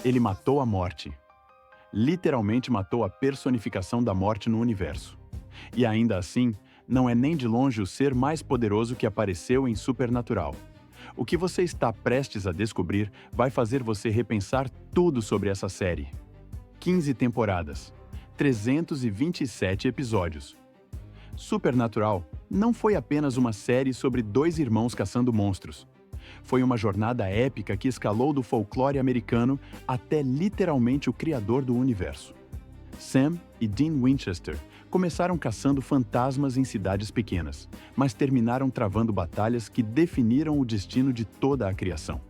Ele matou a morte. Literalmente matou a personificação da morte no universo. E ainda assim, não é nem de longe o ser mais poderoso que apareceu em Supernatural. O que você está prestes a descobrir vai fazer você repensar tudo sobre essa série. 15 temporadas, 327 episódios. Supernatural não foi apenas uma série sobre dois irmãos caçando monstros. Foi uma jornada épica que escalou do folclore americano até literalmente o criador do universo. Sam e Dean Winchester começaram caçando fantasmas em cidades pequenas, mas terminaram travando batalhas que definiram o destino de toda a criação.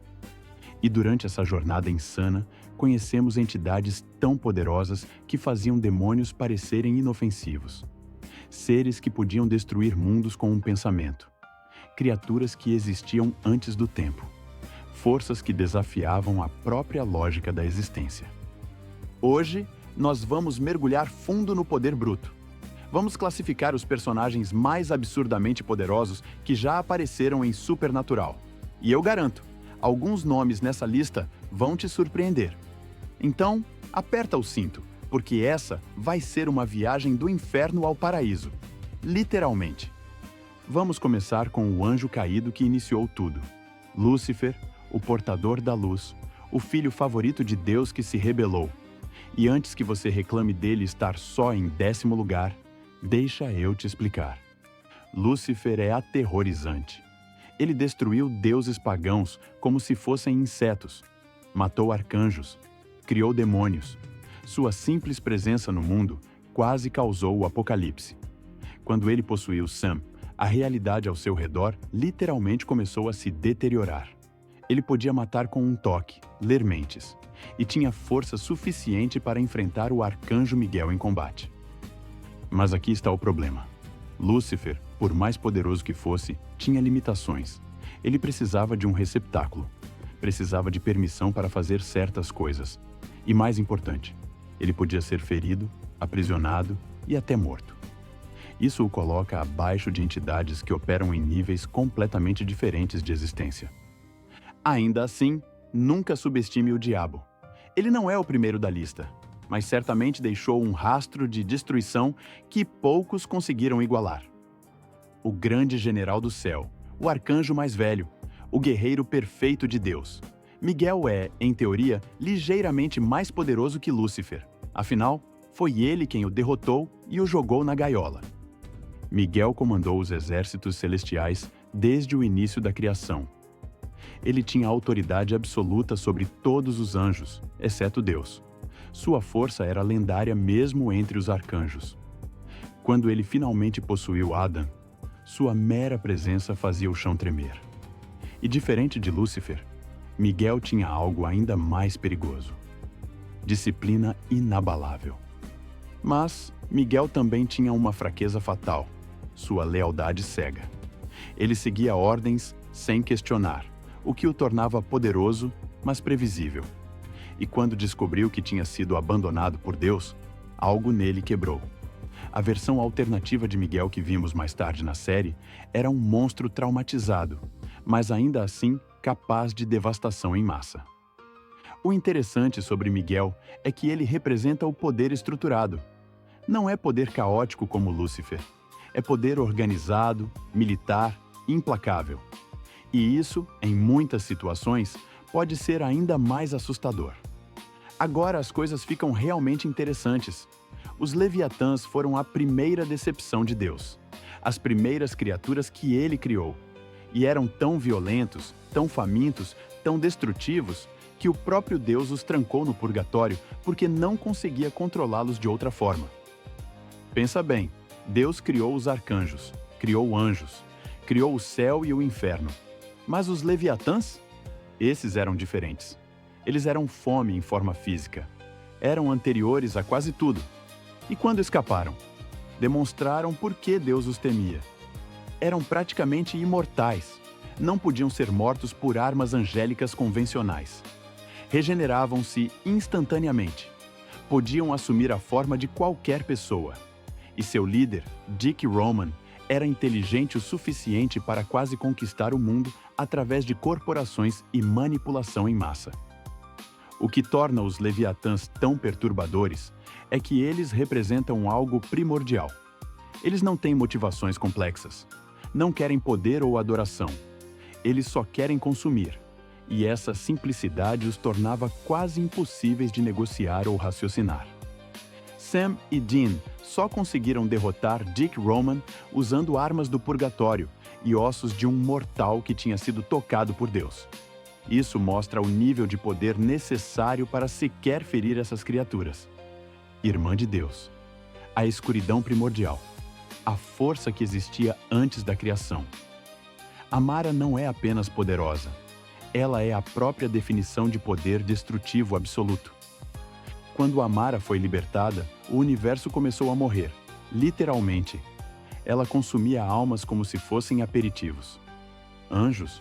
E durante essa jornada insana, conhecemos entidades tão poderosas que faziam demônios parecerem inofensivos. Seres que podiam destruir mundos com um pensamento. Criaturas que existiam antes do tempo. Forças que desafiavam a própria lógica da existência. Hoje, nós vamos mergulhar fundo no poder bruto. Vamos classificar os personagens mais absurdamente poderosos que já apareceram em Supernatural. E eu garanto, alguns nomes nessa lista vão te surpreender. Então, aperta o cinto, porque essa vai ser uma viagem do inferno ao paraíso. Literalmente. Vamos começar com o anjo caído que iniciou tudo. Lúcifer, o portador da luz, o filho favorito de Deus que se rebelou. E antes que você reclame dele estar só em 10º lugar, deixa eu te explicar. Lúcifer é aterrorizante. Ele destruiu deuses pagãos como se fossem insetos. Matou arcanjos. Criou demônios. Sua simples presença no mundo quase causou o apocalipse. Quando ele possuiu Sam, a realidade ao seu redor literalmente começou a se deteriorar. Ele podia matar com um toque, ler mentes, e tinha força suficiente para enfrentar o arcanjo Miguel em combate. Mas aqui está o problema. Lúcifer, por mais poderoso que fosse, tinha limitações. Ele precisava de um receptáculo. Precisava de permissão para fazer certas coisas. E mais importante, ele podia ser ferido, aprisionado e até morto. Isso o coloca abaixo de entidades que operam em níveis completamente diferentes de existência. Ainda assim, nunca subestime o diabo. Ele não é o primeiro da lista, mas certamente deixou um rastro de destruição que poucos conseguiram igualar. O grande general do céu, o arcanjo mais velho, o guerreiro perfeito de Deus. Miguel é, em teoria, ligeiramente mais poderoso que Lúcifer. Afinal, foi ele quem o derrotou e o jogou na gaiola. Miguel comandou os exércitos celestiais desde o início da criação. Ele tinha autoridade absoluta sobre todos os anjos, exceto Deus. Sua força era lendária mesmo entre os arcanjos. Quando ele finalmente possuiu Adam, sua mera presença fazia o chão tremer. E diferente de Lúcifer, Miguel tinha algo ainda mais perigoso: disciplina inabalável. Mas Miguel também tinha uma fraqueza fatal: sua lealdade cega. Ele seguia ordens sem questionar, o que o tornava poderoso, mas previsível. E quando descobriu que tinha sido abandonado por Deus, algo nele quebrou. A versão alternativa de Miguel que vimos mais tarde na série era um monstro traumatizado, mas ainda assim capaz de devastação em massa. O interessante sobre Miguel é que ele representa o poder estruturado. Não é poder caótico como Lúcifer. É poder organizado, militar, implacável. E isso, em muitas situações, pode ser ainda mais assustador. Agora as coisas ficam realmente interessantes. Os Leviatãs foram a primeira decepção de Deus. As primeiras criaturas que ele criou. E eram tão violentos, tão famintos, tão destrutivos, que o próprio Deus os trancou no purgatório porque não conseguia controlá-los de outra forma. Pensa bem, Deus criou os arcanjos, criou anjos, criou o céu e o inferno. Mas os Leviatãs? Esses eram diferentes. Eles eram fome em forma física. Eram anteriores a quase tudo. E quando escaparam? Demonstraram por que Deus os temia. Eram praticamente imortais. Não podiam ser mortos por armas angélicas convencionais. Regeneravam-se instantaneamente. Podiam assumir a forma de qualquer pessoa. E seu líder, Dick Roman, era inteligente o suficiente para quase conquistar o mundo através de corporações e manipulação em massa. O que torna os Leviatãs tão perturbadores é que eles representam algo primordial. Eles não têm motivações complexas, não querem poder ou adoração. Eles só querem consumir, e essa simplicidade os tornava quase impossíveis de negociar ou raciocinar. Sam e Dean só conseguiram derrotar Dick Roman usando armas do purgatório e ossos de um mortal que tinha sido tocado por Deus. Isso mostra o nível de poder necessário para sequer ferir essas criaturas. Irmã de Deus, a escuridão primordial, a força que existia antes da criação. Amara não é apenas poderosa, ela é a própria definição de poder destrutivo absoluto. Quando Amara foi libertada, o universo começou a morrer, literalmente. Ela consumia almas como se fossem aperitivos. Anjos,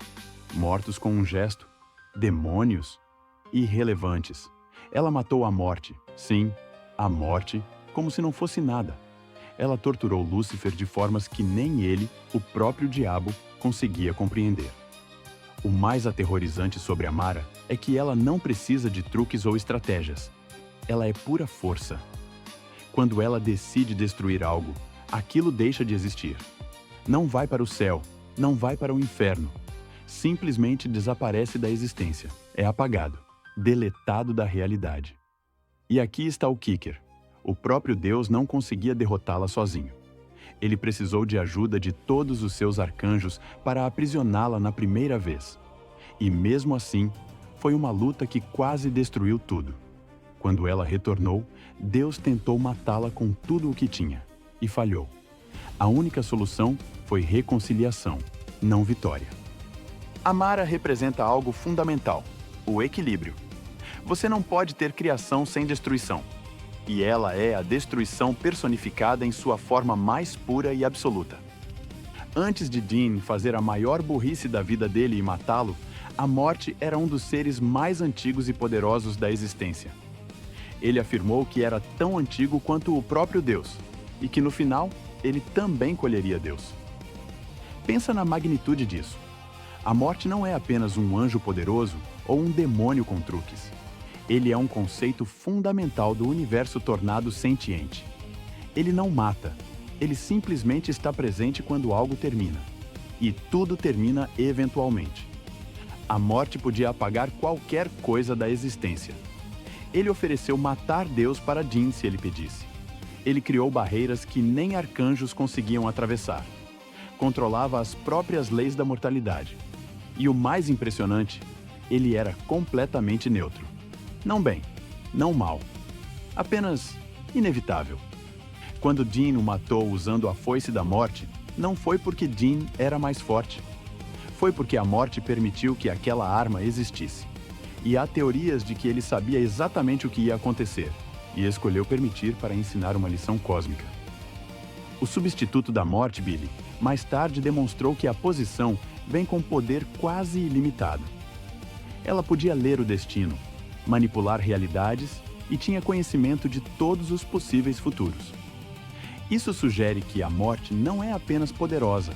mortos com um gesto. Demônios, irrelevantes. Ela matou a morte, sim, a morte, como se não fosse nada. Ela torturou Lúcifer de formas que nem ele, o próprio diabo, conseguia compreender. O mais aterrorizante sobre Amara é que ela não precisa de truques ou estratégias. Ela é pura força. Quando ela decide destruir algo, aquilo deixa de existir. Não vai para o céu, não vai para o inferno. Simplesmente desaparece da existência, é apagado, deletado da realidade. E aqui está o kicker. O próprio Deus não conseguia derrotá-la sozinho. Ele precisou de ajuda de todos os seus arcanjos para aprisioná-la na primeira vez. E mesmo assim, foi uma luta que quase destruiu tudo. Quando ela retornou, Deus tentou matá-la com tudo o que tinha, e falhou. A única solução foi reconciliação, não vitória. Amara representa algo fundamental, o equilíbrio. Você não pode ter criação sem destruição. E ela é a destruição personificada em sua forma mais pura e absoluta. Antes de Dean fazer a maior burrice da vida dele e matá-lo, a morte era um dos seres mais antigos e poderosos da existência. Ele afirmou que era tão antigo quanto o próprio Deus, e que no final, ele também colheria Deus. Pensa na magnitude disso. A morte não é apenas um anjo poderoso ou um demônio com truques. Ele é um conceito fundamental do universo tornado sentiente. Ele não mata, ele simplesmente está presente quando algo termina. E tudo termina eventualmente. A morte podia apagar qualquer coisa da existência. Ele ofereceu matar Deus para Dean se ele pedisse. Ele criou barreiras que nem arcanjos conseguiam atravessar. Controlava as próprias leis da mortalidade. E o mais impressionante, ele era completamente neutro. Não bem, não mal. Apenas inevitável. Quando Dean o matou usando a foice da morte, não foi porque Dean era mais forte. Foi porque a morte permitiu que aquela arma existisse. E há teorias de que ele sabia exatamente o que ia acontecer, e escolheu permitir para ensinar uma lição cósmica. O substituto da morte, Billy, mais tarde demonstrou que a posição vem com poder quase ilimitado. Ela podia ler o destino, manipular realidades e tinha conhecimento de todos os possíveis futuros. Isso sugere que a morte não é apenas poderosa.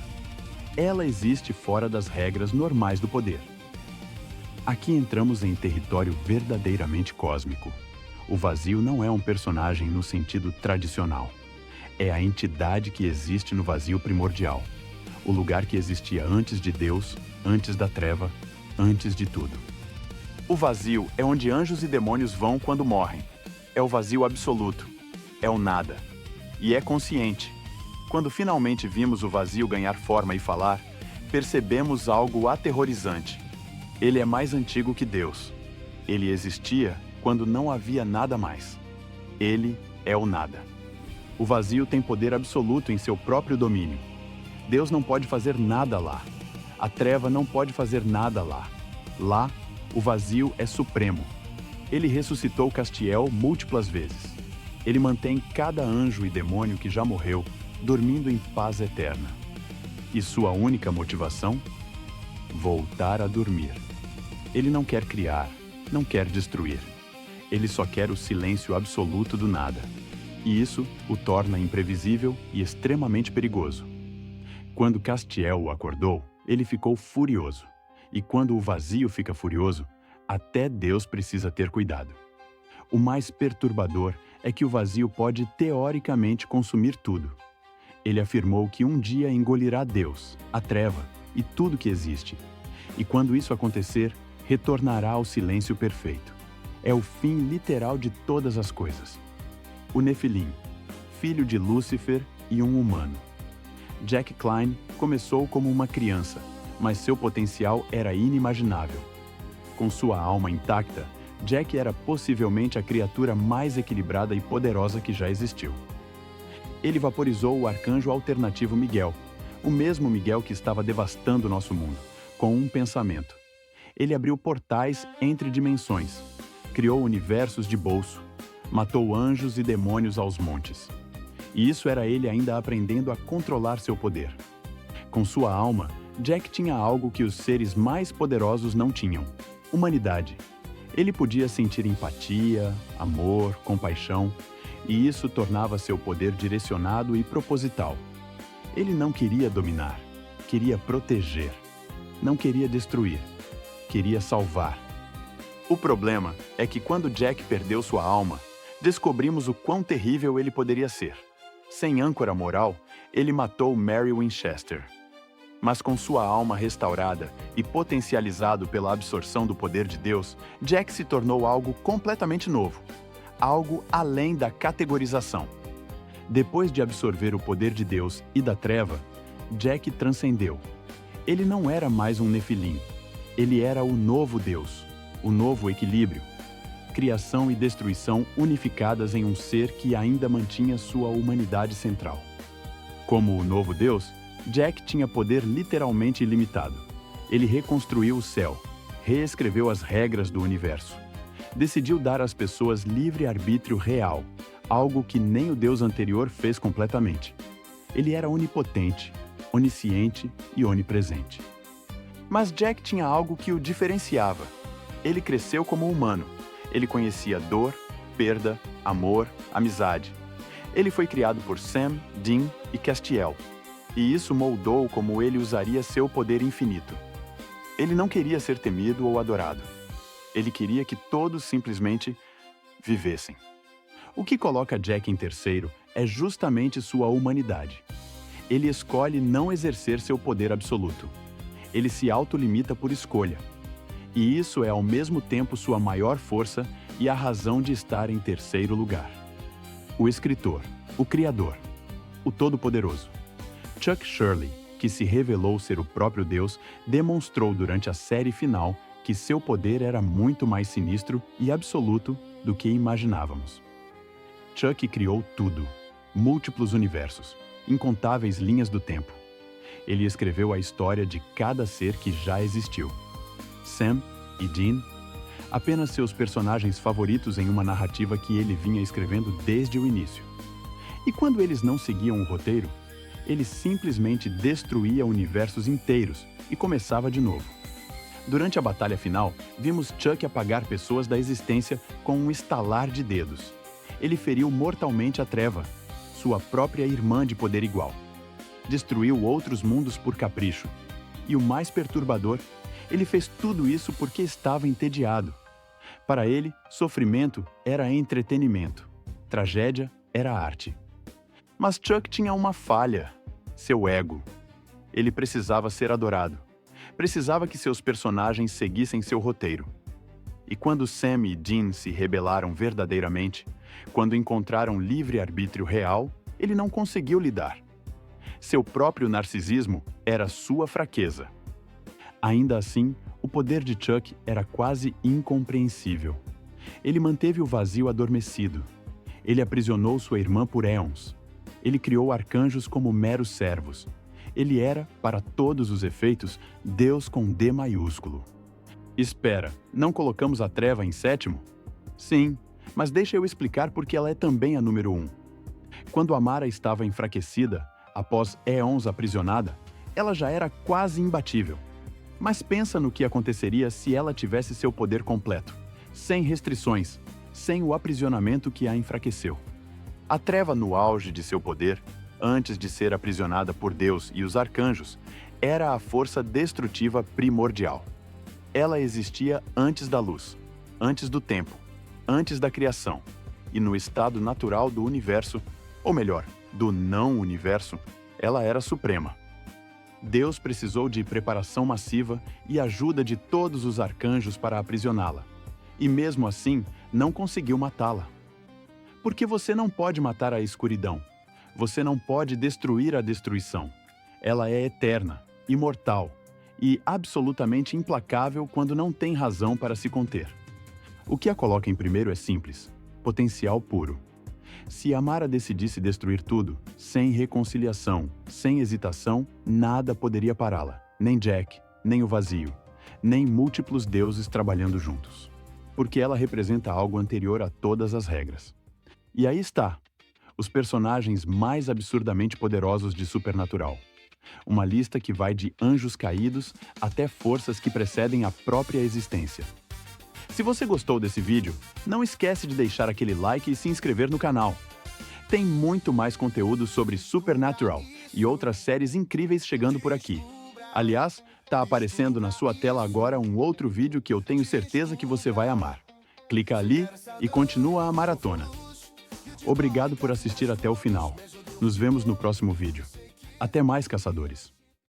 Ela existe fora das regras normais do poder. Aqui entramos em território verdadeiramente cósmico. O vazio não é um personagem no sentido tradicional. É a entidade que existe no vazio primordial. O lugar que existia antes de Deus, antes da treva, antes de tudo. O vazio é onde anjos e demônios vão quando morrem. É o vazio absoluto. É o nada. E é consciente. Quando finalmente vimos o vazio ganhar forma e falar, percebemos algo aterrorizante. Ele é mais antigo que Deus. Ele existia quando não havia nada mais. Ele é o nada. O vazio tem poder absoluto em seu próprio domínio. Deus não pode fazer nada lá. A treva não pode fazer nada lá. Lá, o vazio é supremo. Ele ressuscitou Castiel múltiplas vezes. Ele mantém cada anjo e demônio que já morreu, dormindo em paz eterna. E sua única motivação? Voltar a dormir. Ele não quer criar, não quer destruir. Ele só quer o silêncio absoluto do nada. E isso o torna imprevisível e extremamente perigoso. Quando Castiel o acordou, ele ficou furioso. E quando o vazio fica furioso, Até Deus precisa ter cuidado. O mais perturbador é que o vazio pode teoricamente consumir tudo. Ele afirmou que um dia engolirá Deus, a treva e tudo que existe. E quando isso acontecer, retornará ao silêncio perfeito. É o fim literal de todas as coisas. O Nefilim, filho de Lúcifer e um humano. Jack Klein começou como uma criança, mas seu potencial era inimaginável. Com sua alma intacta, Jack era possivelmente a criatura mais equilibrada e poderosa que já existiu. Ele vaporizou o arcanjo alternativo Miguel, o mesmo Miguel que estava devastando nosso mundo, com um pensamento. Ele abriu portais entre dimensões, criou universos de bolso, matou anjos e demônios aos montes. E isso era ele ainda aprendendo a controlar seu poder. Com sua alma, Jack tinha algo que os seres mais poderosos não tinham: humanidade. Ele podia sentir empatia, amor, compaixão, e isso tornava seu poder direcionado e proposital. Ele não queria dominar, queria proteger. Não queria destruir, queria salvar. O problema é que quando Jack perdeu sua alma, descobrimos o quão terrível ele poderia ser. Sem âncora moral, ele matou Mary Winchester. Mas com sua alma restaurada e potencializado pela absorção do poder de Deus, Jack se tornou algo completamente novo, algo além da categorização. Depois de absorver o poder de Deus e da treva, Jack transcendeu. Ele não era mais um Nefilim, ele era o novo Deus, o novo equilíbrio. Criação e destruição unificadas em um ser que ainda mantinha sua humanidade central. Como o novo Deus, Jack tinha poder literalmente ilimitado. Ele reconstruiu o céu, reescreveu as regras do universo. Decidiu dar às pessoas livre-arbítrio real, algo que nem o Deus anterior fez completamente. Ele era onipotente, onisciente e onipresente. Mas Jack tinha algo que o diferenciava. Ele cresceu como humano. Ele conhecia dor, perda, amor, amizade. Ele foi criado por Sam, Dean e Castiel, e isso moldou como ele usaria seu poder infinito. Ele não queria ser temido ou adorado. Ele queria que todos simplesmente vivessem. O que coloca Jack em terceiro é justamente sua humanidade. Ele escolhe não exercer seu poder absoluto. Ele se autolimita por escolha. E isso é ao mesmo tempo sua maior força e a razão de estar em terceiro lugar. O escritor, o criador, o todo-poderoso. Chuck Shirley, que se revelou ser o próprio Deus, demonstrou durante a série final que seu poder era muito mais sinistro e absoluto do que imaginávamos. Chuck criou tudo, múltiplos universos, incontáveis linhas do tempo. Ele escreveu a história de cada ser que já existiu. Sam e Dean, apenas seus personagens favoritos em uma narrativa que ele vinha escrevendo desde o início. E quando eles não seguiam o roteiro, ele simplesmente destruía universos inteiros e começava de novo. Durante a batalha final, vimos Chuck apagar pessoas da existência com um estalar de dedos. Ele feriu mortalmente a Treva, sua própria irmã de poder igual. Destruiu outros mundos por capricho. E o mais perturbador, ele fez tudo isso porque estava entediado. Para ele, sofrimento era entretenimento. Tragédia era arte. Mas Chuck tinha uma falha: seu ego. Ele precisava ser adorado. Precisava que seus personagens seguissem seu roteiro. E quando Sam e Dean se rebelaram verdadeiramente, quando encontraram livre-arbítrio real, ele não conseguiu lidar. Seu próprio narcisismo era sua fraqueza. Ainda assim, o poder de Chuck era quase incompreensível. Ele manteve o vazio adormecido. Ele aprisionou sua irmã por éons. Ele criou arcanjos como meros servos. Ele era, para todos os efeitos, Deus com D maiúsculo. Espera, não colocamos a treva em sétimo? Sim, mas deixa eu explicar porque ela é também a número 1. Quando Amara estava enfraquecida, após éons aprisionada, ela já era quase imbatível. Mas pensa no que aconteceria se ela tivesse seu poder completo, sem restrições, sem o aprisionamento que a enfraqueceu. A treva no auge de seu poder, antes de ser aprisionada por Deus e os arcanjos, era a força destrutiva primordial. Ela existia antes da luz, antes do tempo, antes da criação. E no estado natural do universo, ou melhor, do não-universo, ela era suprema. Deus precisou de preparação massiva e ajuda de todos os arcanjos para aprisioná-la. E mesmo assim, não conseguiu matá-la. Porque você não pode matar a escuridão. Você não pode destruir a destruição. Ela é eterna, imortal e absolutamente implacável quando não tem razão para se conter. O que a coloca em primeiro é simples: potencial puro. Se Amara decidisse destruir tudo, sem reconciliação, sem hesitação, nada poderia pará-la. Nem Jack, nem o vazio, nem múltiplos deuses trabalhando juntos. Porque ela representa algo anterior a todas as regras. E aí está, os personagens mais absurdamente poderosos de Supernatural. Uma lista que vai de anjos caídos até forças que precedem a própria existência. Se você gostou desse vídeo, não esquece de deixar aquele like e se inscrever no canal. Tem muito mais conteúdo sobre Supernatural e outras séries incríveis chegando por aqui. Aliás, tá aparecendo na sua tela agora um outro vídeo que eu tenho certeza que você vai amar. Clica ali e continua a maratona. Obrigado por assistir até o final. Nos vemos no próximo vídeo. Até mais, caçadores!